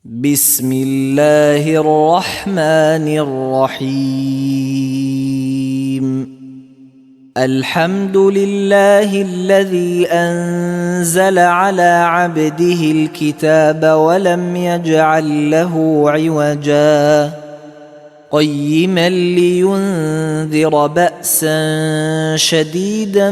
بسم الله الرحمن الرحيم. الحمد لله الذي أنزل على عبده الكتاب ولم يجعل له عوجا قيما لينذر بأسا شديدا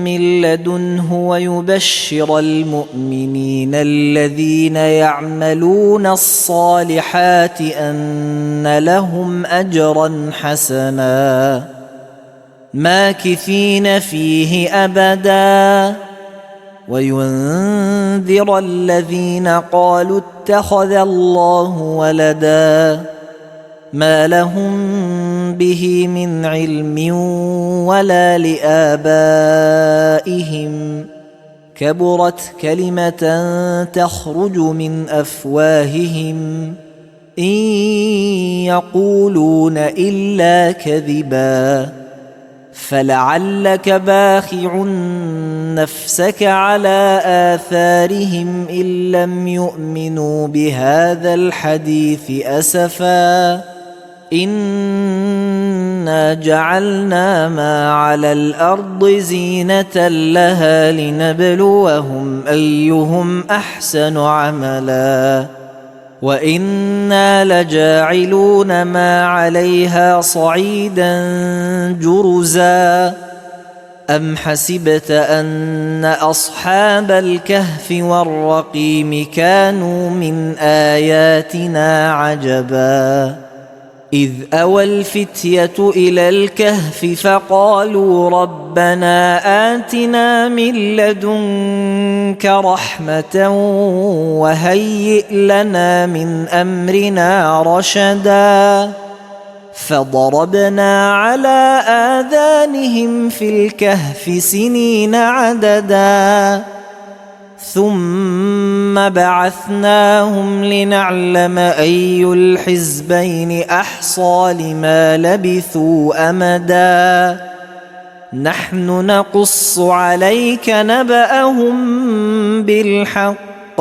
من لدنه ويبشر المؤمنين الذين يعملون الصالحات أن لهم أجرا حسنا ماكثين فيه أبدا وينذر الذين قالوا اتخذ الله ولدا ما لهم به من علم ولا لآبائهم كبرت كلمة تخرج من أفواههم إن يقولون إلا كذبا فلعلك باخع نفسك على آثارهم إن لم يؤمنوا بهذا الحديث أسفا إنا جعلنا ما على الأرض زينة لها لنبلوهم أيهم أحسن عملا وإنا لجاعلون ما عليها صعيدا جرزا أم حسبت أن أصحاب الكهف والرقيم كانوا من آياتنا عجبا إذ أوى الفتية إلى الكهف فقالوا ربنا آتنا من لدنك رحمة وهيئ لنا من أمرنا رشدا فضربنا على آذانهم في الكهف سنين عددا ثم بعثناهم لنعلم أي الحزبين أحصى لما لبثوا أمدا نحن نقص عليك نبأهم بالحق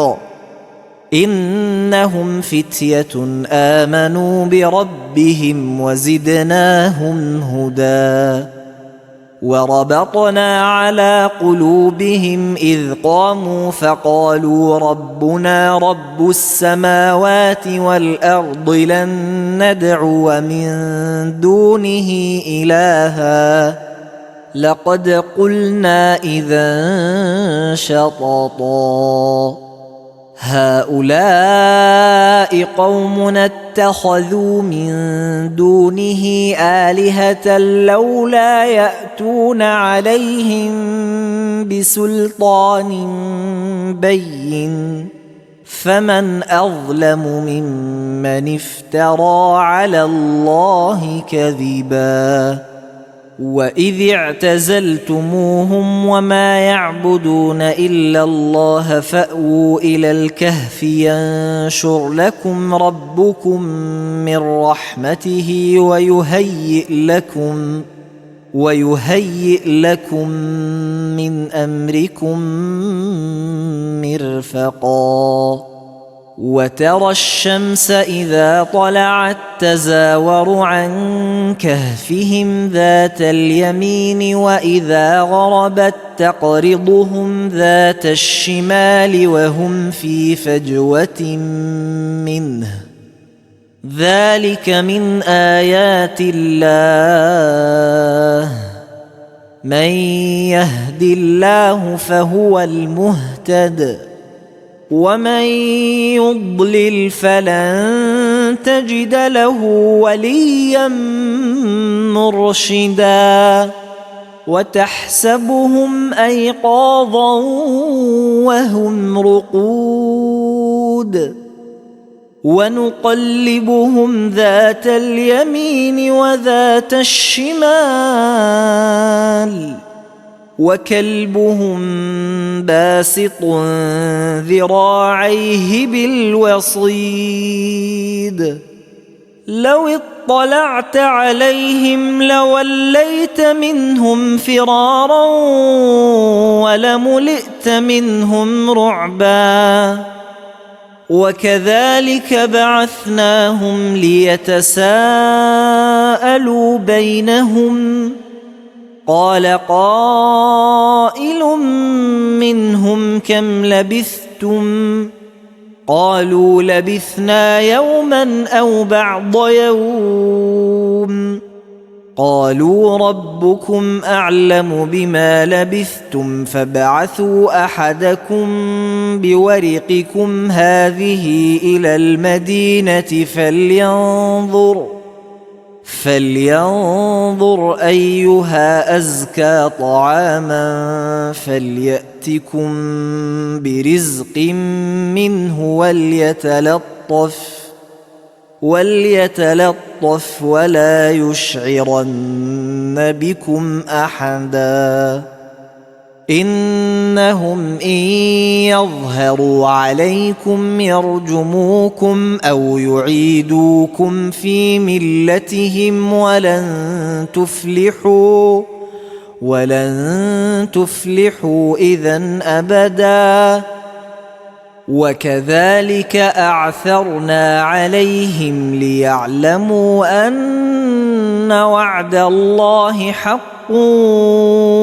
إنهم فتية آمنوا بربهم وزدناهم هدى وربطنا على قلوبهم إذ قاموا فقالوا ربنا رب السماوات والأرض لن ندعو من دونه إلها لقد قلنا إذا شططا هؤلاء قومنا اتخذوا من دونه آلهة لولا يأتون عليهم بسلطان بين فمن أظلم ممن افترى على الله كذبا وإذ اعتزلتموهم وما يعبدون إلا الله فأووا إلى الكهف ينشر لكم ربكم من رحمته ويهيئ لكم من أمركم مرفقا وترى الشمس إذا طلعت تزاور عن كهفهم ذات اليمين وإذا غربت تقرضهم ذات الشمال وهم في فجوة منه ذلك من آيات الله من يهد الله فهو المهتد ومن يضلل فلن تجد له وليا مرشدا وتحسبهم أيقاظا وهم رقود ونقلبهم ذات اليمين وذات الشمال وكلبهم باسط ذراعيه بالوصيد لو اطلعت عليهم لوليت منهم فرارا ولملئت منهم رعبا وكذلك بعثناهم ليتساءلوا بينهم قال قائل منهم كم لبثتم قالوا لبثنا يوما أو بعض يوم قالوا ربكم أعلم بما لبثتم فابعثوا أحدكم بورقكم هذه إلى المدينة فلينظر أيها أزكى طعاما فليأتكم برزق منه وليتلطف ولا يشعرن بكم أحدا إنهم إن يظهروا عليكم يرجموكم أو يعيدوكم في ملتهم ولن تفلحوا إذن أبدا وكذلك أعثرنا عليهم ليعلموا أن وعد الله حق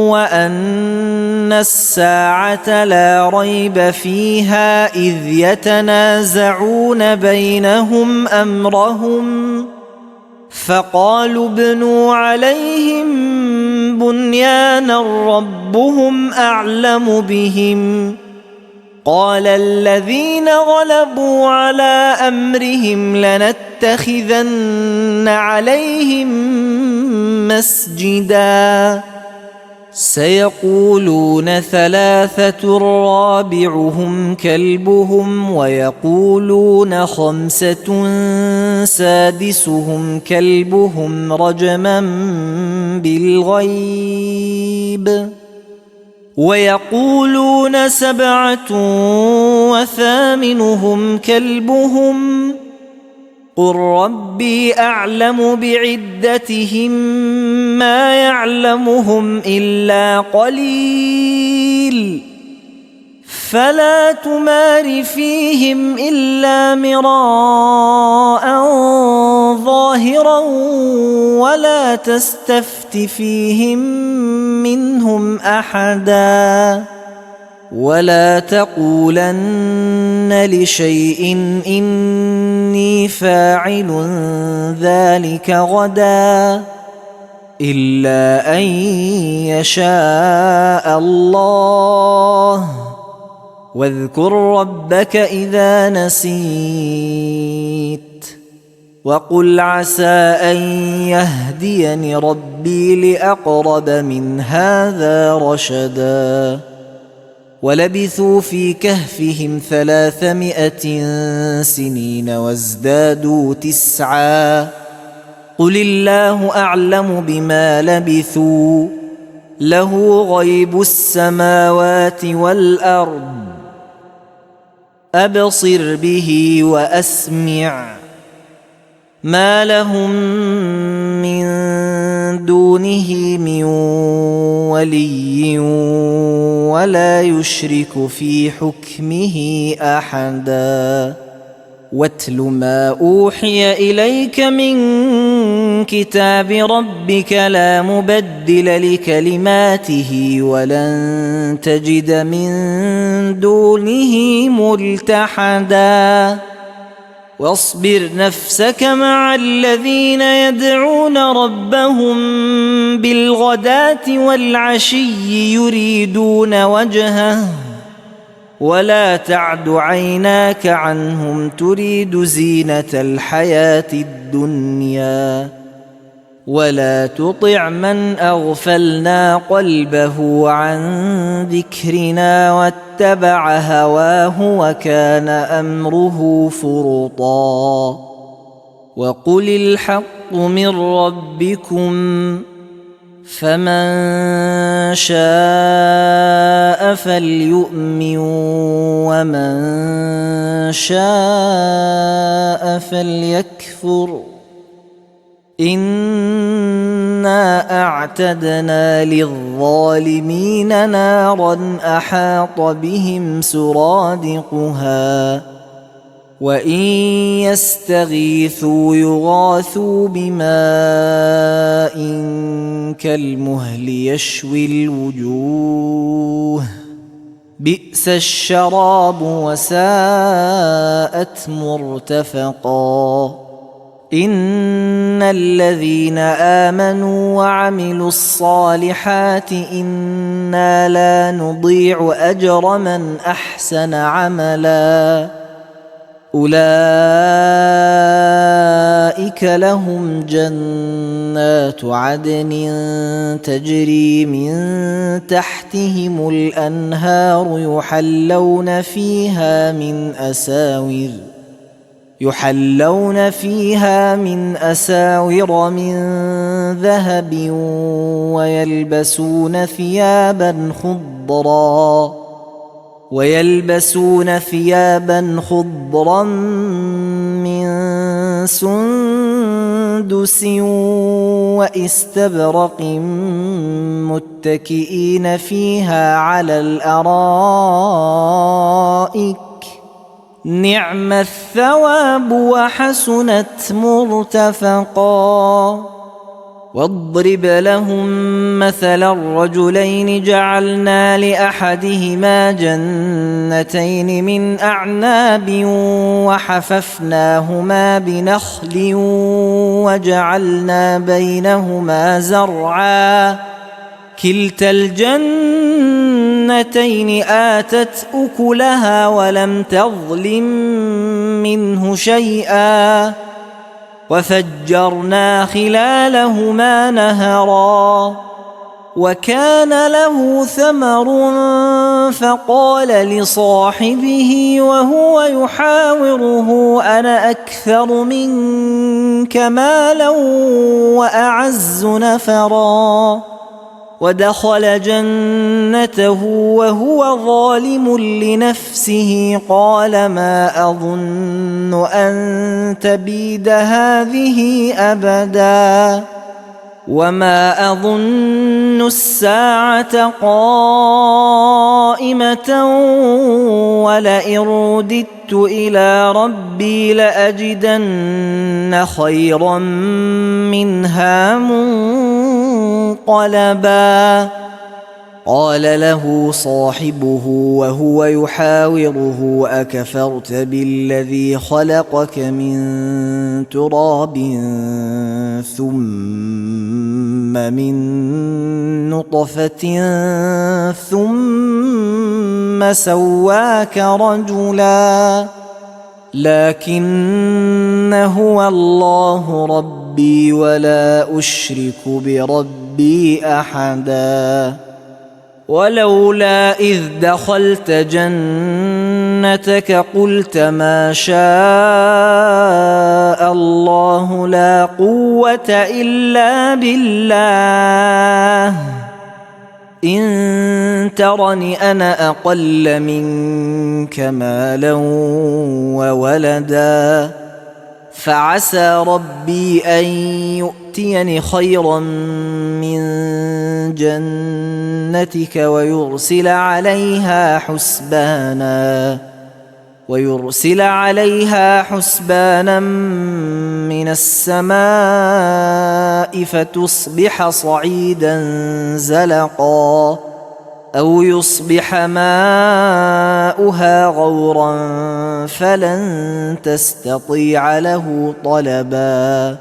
وأن الساعة لا ريب فيها إذ يتنازعون بينهم أمرهم فقالوا ابنوا عليهم بنيانا ربهم أعلم بهم قال الذين غلبوا على أمرهم لنتخذن عليهم مسجدا سيقولون ثلاثة رابعهم كلبهم ويقولون خمسة سادسهم كلبهم رجما بالغيب ويقولون سبعة وثامنهم كلبهم قل ربي أعلم بعدتهم ما يعلمهم إلا قليل فلا تمار فيهم إلا مراء ظاهرا ولا تستفت فيهم منهم أحدا ولا تقولن لشيء إني فاعل ذلك غدا إلا أن يشاء الله واذكر ربك إذا نسيت وقل عسى أن يهديني ربي لأقرب من هذا رشدا ولبثوا في كهفهم 300 سنين وازدادوا 9 قل الله أعلم بما لبثوا له غيب السماوات والأرض أبصر به وأسمع ما لهم من دونه من ولي ولا يشرك في حكمه أحدا واتل ما أوحي إليك من كتاب ربك لا مبدل لكلماته ولن تجد من دونه ملتحدا واصبر نفسك مع الذين يدعون ربهم بالغداة والعشي يريدون وجهه ولا تعد عيناك عنهم تريد زينة الحياة الدنيا ولا تطع من أغفلنا قلبه عن ذكرنا واتبع هواه وكان أمره فرطا وقل الحق من ربكم فمن شاء فليؤمن ومن شاء فليكفر إنا أعتدنا للظالمين نارا أحاط بهم سرادقها وإن يستغيثوا يغاثوا بماء كالمهل يشوي الوجوه بئس الشراب وساءت مرتفقا إن الذين آمنوا وعملوا الصالحات إنا لا نضيع أجر من أحسن عملا أولئك لهم جنات عدن تجري من تحتهم الأنهار يحلون فيها من أساور من ذهب ويلبسون ثيابا خضرا من سندس واستبرق متكئين فيها على الأرائك نعم الثواب وحسنت مرتفقا واضرب لهم مثلا الرجلين جعلنا لأحدهما جنتين من أعناب وحففناهما بنخل وجعلنا بينهما زرعا كلتا الجنتين آتت أكلها ولم تظلم منه شيئا وفجرنا خلالهما نهرا وكان له ثمر فقال لصاحبه وهو يحاوره أنا أكثر منك مالا وأعز نفرا ودخل جنته وهو ظالم لنفسه قال ما أظن أن تبيد هذه أبدا وما أظن الساعة قائمة ولئن رددت إلى ربي لأجدن خيرا منها منقلبا قال له صاحبه وهو يحاوره أكفرت بالذي خلقك من تراب ثم من نطفة ثم سواك رجلا لكن هو الله ربي ولا أشرك بربي أحدا ولولا إذ دخلت جنتك قلت ما شاء الله لا قوة إلا بالله إن ترني أنا أقل منك مالا وولدا فعسى ربي أن يؤتيني خيرا من جنتك ويرسل عليها حسبانا من السماء فتصبح صعيدا زلقا أو يصبح ماؤها غورا فلن تستطيع له طلبا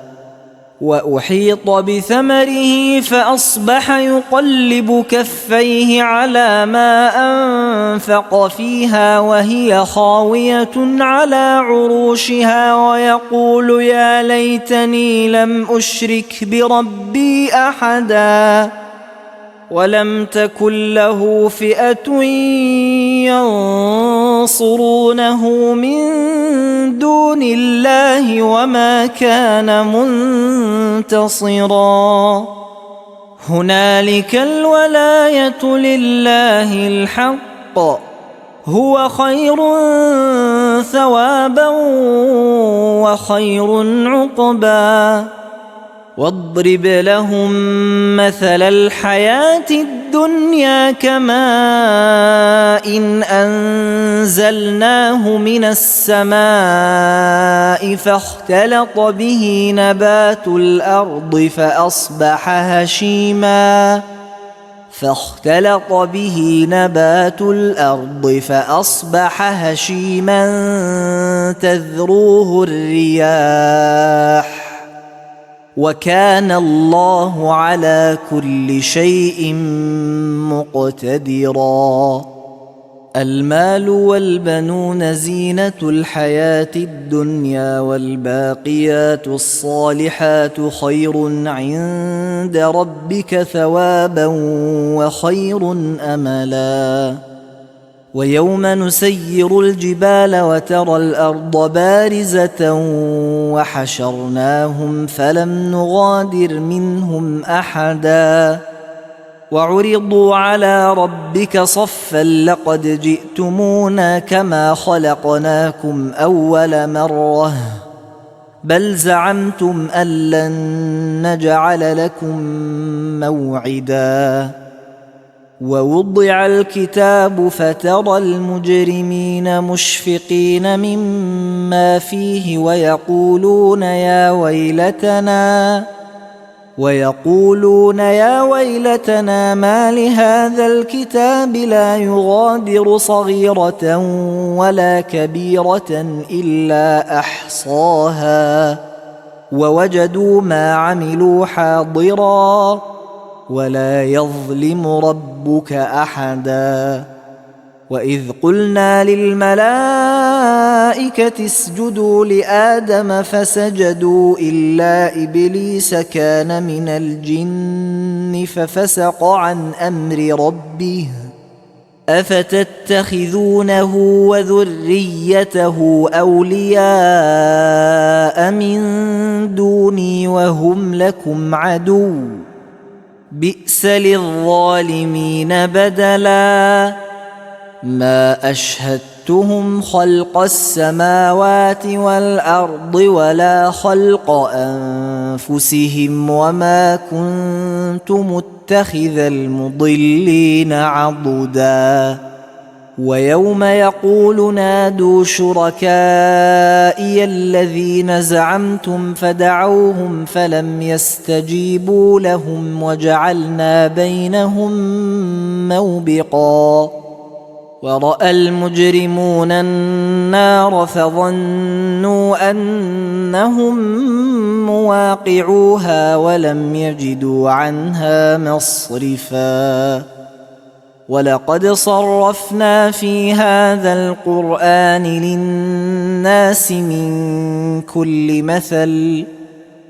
وأحيط بثمره فأصبح يقلب كفيه على ما أنفق فيها وهي خاوية على عروشها ويقول يا ليتني لم أشرك بربي أحدا ولم تكن له فئة ينصرونه من دون الله وما كان منتصرا هنالك الولاية لله الحق هو خير ثوابا وخير عقبا واضرب لهم مثل الحياة الدنيا كماء إن أنزلناه من السماء فاختلط به نبات الأرض فأصبح هشيما تذروه الرياح وكان الله على كل شيء مقتدرا. المال والبنون زينة الحياة الدنيا والباقيات الصالحات خير عند ربك ثوابا وخير أملا. ويوم نسير الجبال وترى الأرض بارزة وحشرناهم فلم نغادر منهم أحدا وعرضوا على ربك صفا لقد جئتمونا كما خلقناكم أول مرة بل زعمتم أن لن نجعل لكم موعدا. ووضع الكتاب فترى المجرمين مشفقين مما فيه ويقولون يا ويلتنا ما لهذا الكتاب لا يغادر صغيرة ولا كبيرة إلا أحصاها ووجدوا ما عملوا حاضرا ولا يظلم ربك أحدا. وإذ قلنا للملائكة اسجدوا لآدم فسجدوا إلا إبليس كان من الجن ففسق عن أمر ربه أفتتخذونه وذريته أولياء من دوني وهم لكم عدو بئس للظالمين بدلا. ما أشهدتهم خلق السماوات والأرض ولا خلق أنفسهم وما كنت متخذ المضلين عضدا. ويوم يقول نادوا شركائي الذين زعمتم فدعوهم فلم يستجيبوا لهم وجعلنا بينهم موبقا. ورأى المجرمون النار فظنوا أنهم مواقعوها ولم يجدوا عنها مصرفا. ولقد صرفنا في هذا القرآن للناس من كل مثل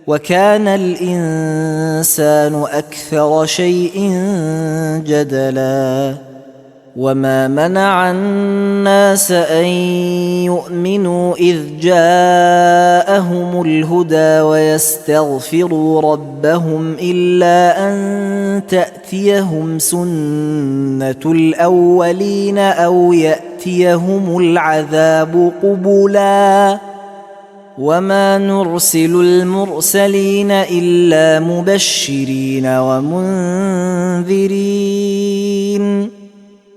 وكان الإنسان أكثر شيء جدلا. وما منع الناس أن يؤمنوا إذ جاءهم الهدى ويستغفروا ربهم إلا أن تأتيهم سنة الأولين أو يأتيهم العذاب قبلا. وما نرسل المرسلين إلا مبشرين ومنذرين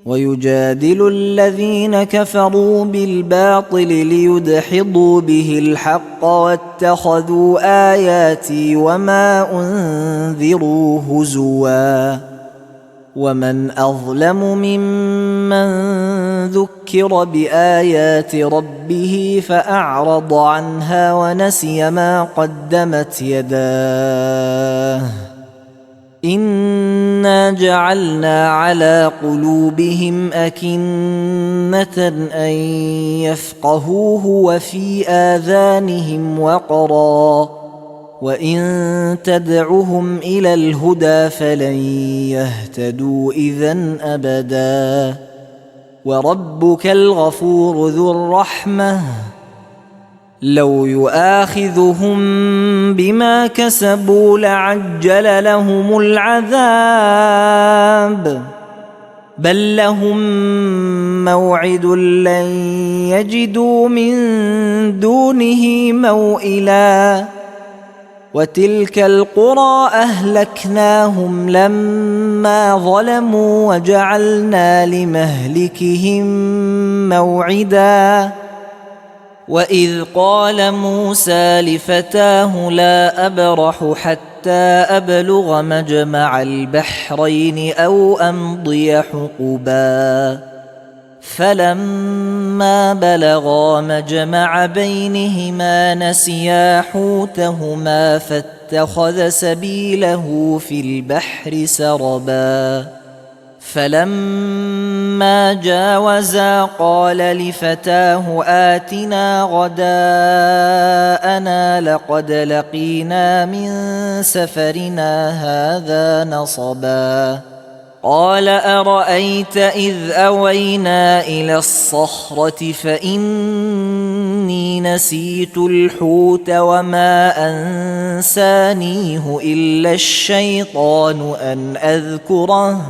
ويجادل الذين كفروا بالباطل ليدحضوا به الحق واتخذوا آياتي وما أنذروا هزوا. ومن أظلم ممن ذكر بآيات ربه فأعرض عنها ونسي ما قدمت يداه إنا جعلنا على قلوبهم أكنة أن يفقهوه وفي آذانهم وقرا وإن تدعهم إلى الهدى فلن يهتدوا إذن أبدا. وربك الغفور ذو الرحمة لو يؤاخذهم بما كسبوا لعجل لهم العذاب بل لهم موعد لن يجدوا من دونه موئلا. وتلك القرى أهلكناهم لما ظلموا وجعلنا لمهلكهم موعدا وإذ قال موسى لفتاه لا أبرح حتى أبلغ مجمع البحرين أو أمضي حقبا فلما بلغا مجمع بينهما نسيا حوتهما فاتخذ سبيله في البحر سربا فلما جاوزا قال لفتاه آتنا غداءنا لقد لقينا من سفرنا هذا نصبا قال أرأيت إذ أوينا إلى الصخرة فإني نسيت الحوت وما أنسانيه إلا الشيطان أن أذكره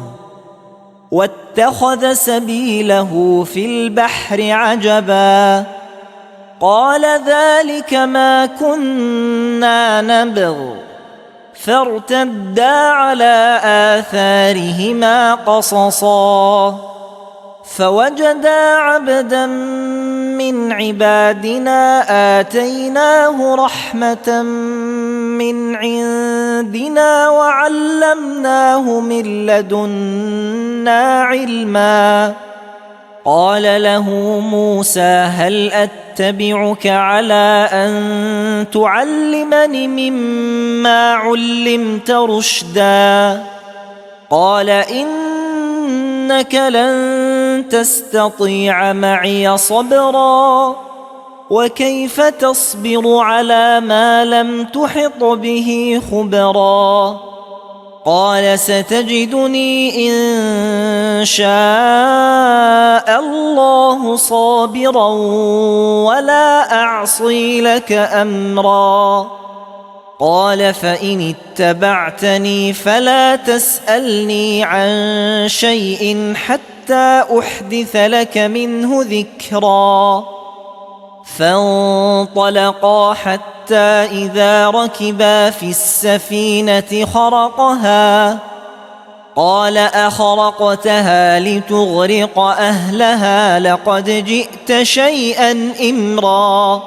واتخذ سبيله في البحر عجبا قال ذلك ما كنا نبغ فارتدا على آثارهما قصصا فوجدا عبدا من عبادنا آتيناه رحمة من عندنا وعلمناه من لدنا علما قال له موسى هل أتبعك على أن تعلمني مما علمت رشدا قال إنك لن تستطيع معي صبرا وكيف تصبر على ما لم تحط به خبرا قال ستجدني إن شاء الله صابرا ولا أعصي لك أمرا قال فإن اتبعتني فلا تسألني عن شيء حتى أحدث لك منه ذكرا فانطلقا حتى إذا ركبا في السفينة خرقها قال أخرقتها لتغرق أهلها لقد جئت شيئا إمرا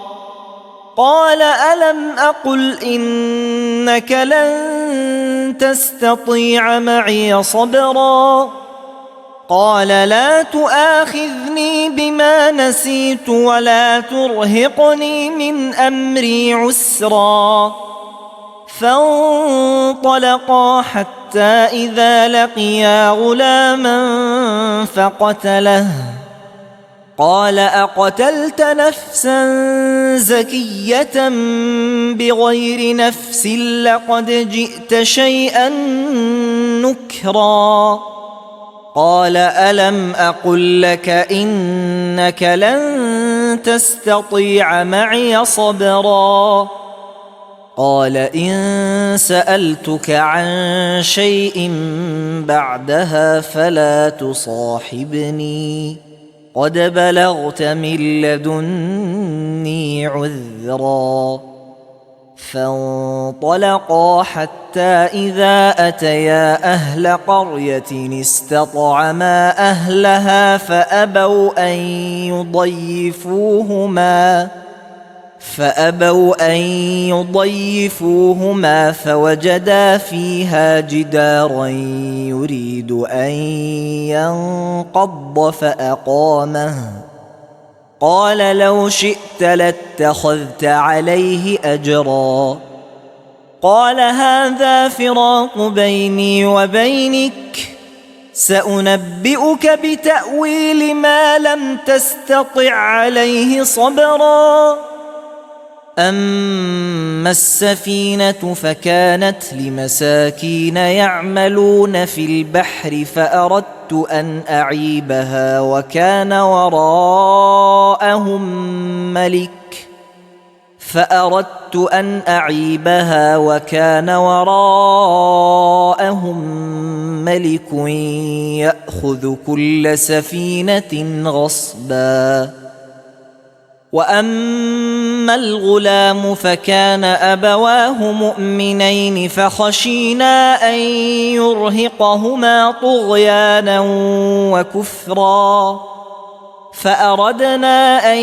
قال ألم أقل إنك لن تستطيع معي صبرا قال لا تؤاخذني بما نسيت ولا ترهقني من أمري عسرا فانطلقا حتى إذا لقيا غلاما فقتله قال أقتلت نفسا زكية بغير نفس لقد جئت شيئا نكرا قال ألم أقل لك إنك لن تستطيع معي صبرا قال إن سألتك عن شيء بعدها فلا تصاحبني قد بلغت من لدني عذرا فانطلقا حتى إذا أتيا أهل قرية استطعما أهلها فأبوا أن يضيفوهما فوجدا فيها جدارا يريد أن ينقض فأقامه قال لو شئت لاتخذت عليه أجرا قال هذا فراق بيني وبينك سأنبئك بتأويل ما لم تستطع عليه صبرا أما السفينة فكانت لمساكين يعملون في البحر فأردت أن أعيبها وكان وراءهم ملك يأخذ كل سفينة غصبا وأما الغلام فكان أبواه مؤمنين فخشينا أن يرهقهما طغيانا وكفرا فأردنا أن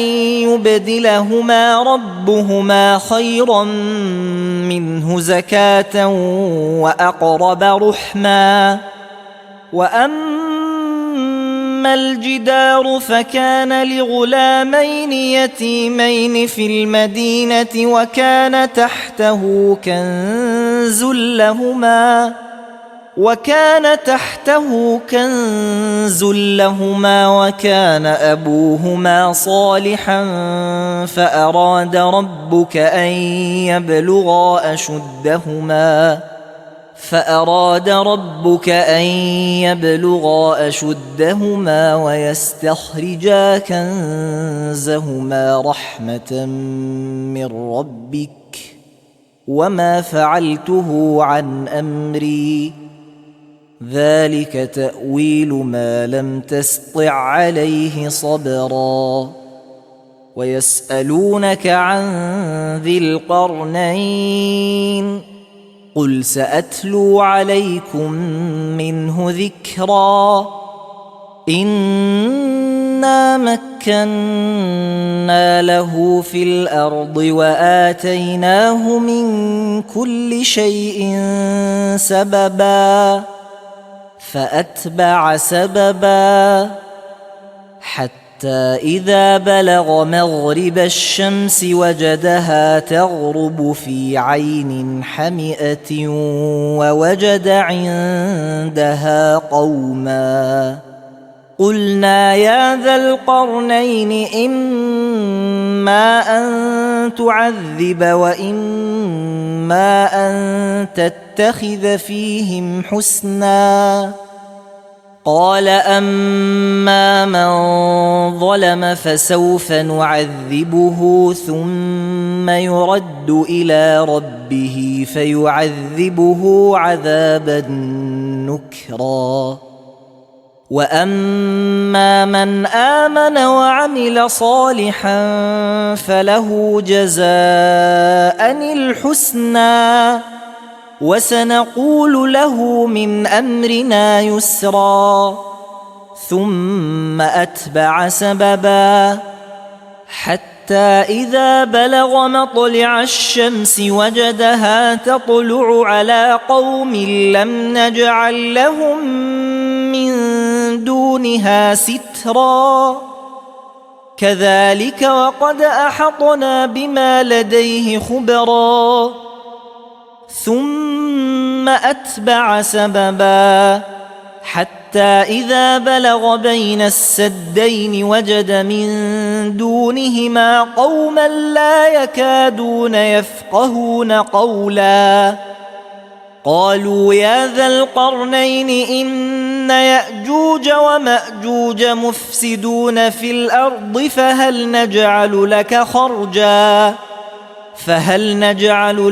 يبدلهما ربهما خيرا منه زكاة وأقرب رحما. وأما الجدار فكان لغلامين يتيمين في المدينة وكان تحته كنز لهما وكان أبوهما صالحا فأراد ربك أن يبلغا أشدهما ويستخرجا كنزهما رحمة من ربك وما فعلته عن أمري ذلك تأويل ما لم تسطع عليه صبرا. ويسألونك عن ذي القرنين قل سأتلو عليكم منه ذكرا. إنا مكنا له في الأرض وآتيناه من كل شيء سببا فأتبع سببا حتى إذا بلغ مغرب الشمس وجدها تغرب في عين حمئة ووجد عندها قوما قلنا يا ذا القرنين إما أن تعذب وإما أن تتخذ فيهم حسنا. قال أما من ظلم فسوف نعذبه ثم يرد إلى ربه فيعذبه عذابا نكرا. وأما من آمن وعمل صالحا فله جزاء الحسنى وسنقول له من أمرنا يسرا. ثم أتبع سببا حتى إذا بلغ مطلع الشمس وجدها تطلع على قوم لم نجعل لهم من دونها سترا. كذلك وقد أحطنا بما لديه خبرا. ثم أتبع سببا حتى إذا بلغ بين السدين وجد من دونهما قوما لا يكادون يفقهون قولا. قالوا يا ذا القرنين إن يأجوج ومأجوج مفسدون في الأرض فهل نجعل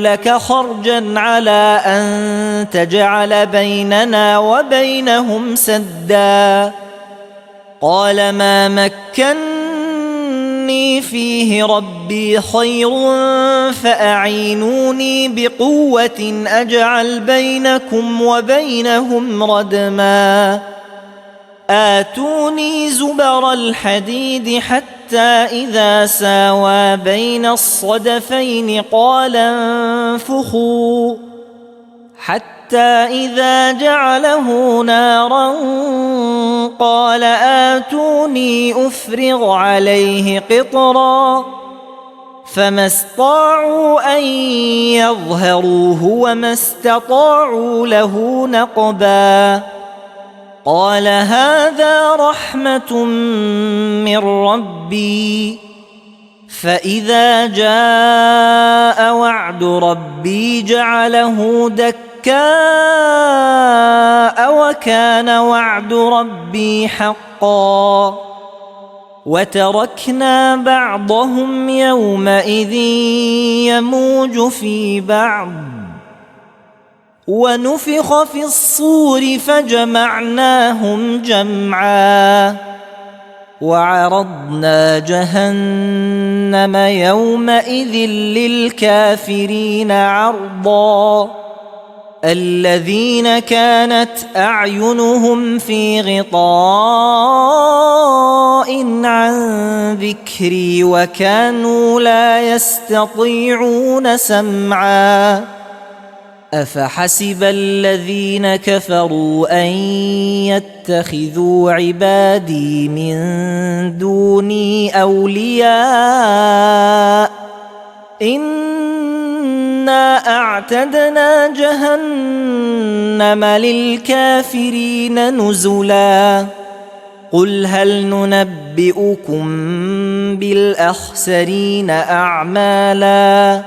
لك خرجا على أن تجعل بيننا وبينهم سدا. قال ما مكني فيه ربي خير فأعينوني بقوة أجعل بينكم وبينهم ردما. آتوني زبر الحديد حتى إذا ساوى بين الصدفين قال انفخوا حتى إذا جعله نارا قال آتوني أفرغ عليه قطرا. فما استطاعوا أن يظهروه وما استطاعوا له نقبا. قال هذا رحمة من ربي فإذا جاء وعد ربي جعله دكاء وكان وعد ربي حقا. وتركنا بعضهم يومئذ يموج في بعض ونفخ في الصور فجمعناهم جمعا. وعرضنا جهنم يومئذ للكافرين عرضا الذين كانت أعينهم في غطاء عن ذكري وكانوا لا يستطيعون سمعا أفحسب الذين كفروا أن يتخذوا عبادي من دوني أولياء إنا أعتدنا جهنم للكافرين نزلا قل هل ننبئكم بالأخسرين أعمالا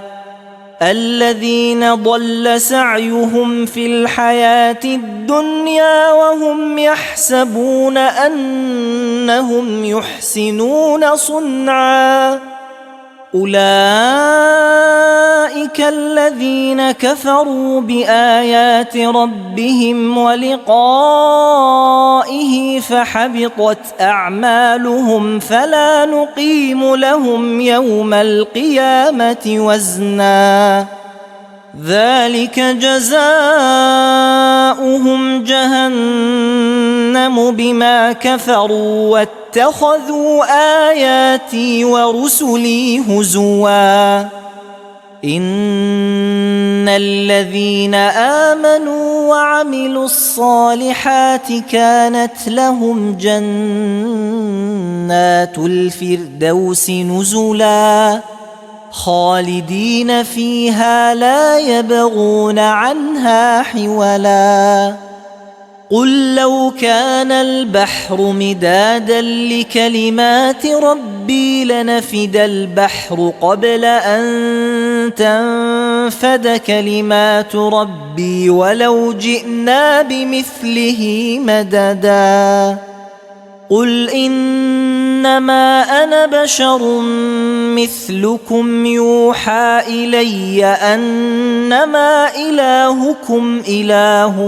الذين ضل سعيهم في الحياة الدنيا وهم يحسبون أنهم يحسنون صنعا أولئك الذين كفروا بآيات ربهم ولقائه فحبطت أعمالهم فلا نقيم لهم يوم القيامة وزنا ذلك جزاؤهم جهنم بما كفروا واتخذوا آياتي ورسلي هزوا إن الذين آمنوا وعملوا الصالحات كانت لهم جنات الفردوس نزلا خالدين فيها لا يبغون عنها حولا قل لو كان البحر مدادا لكلمات ربي لنفد البحر قبل أن تنفد كلمات ربي ولو جئنا بمثله مددا قل إنما أنا بشر مثلكم يوحى إلي أنما إلهكم إله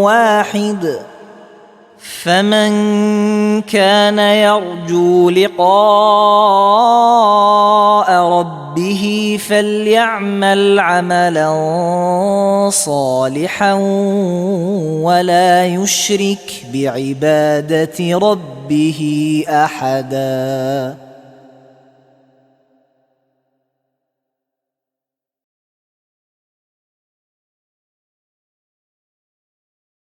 واحد فمن كان يرجو لقاء ربه فليعمل عملا صالحا ولا يشرك بعبادة ربه أحدا.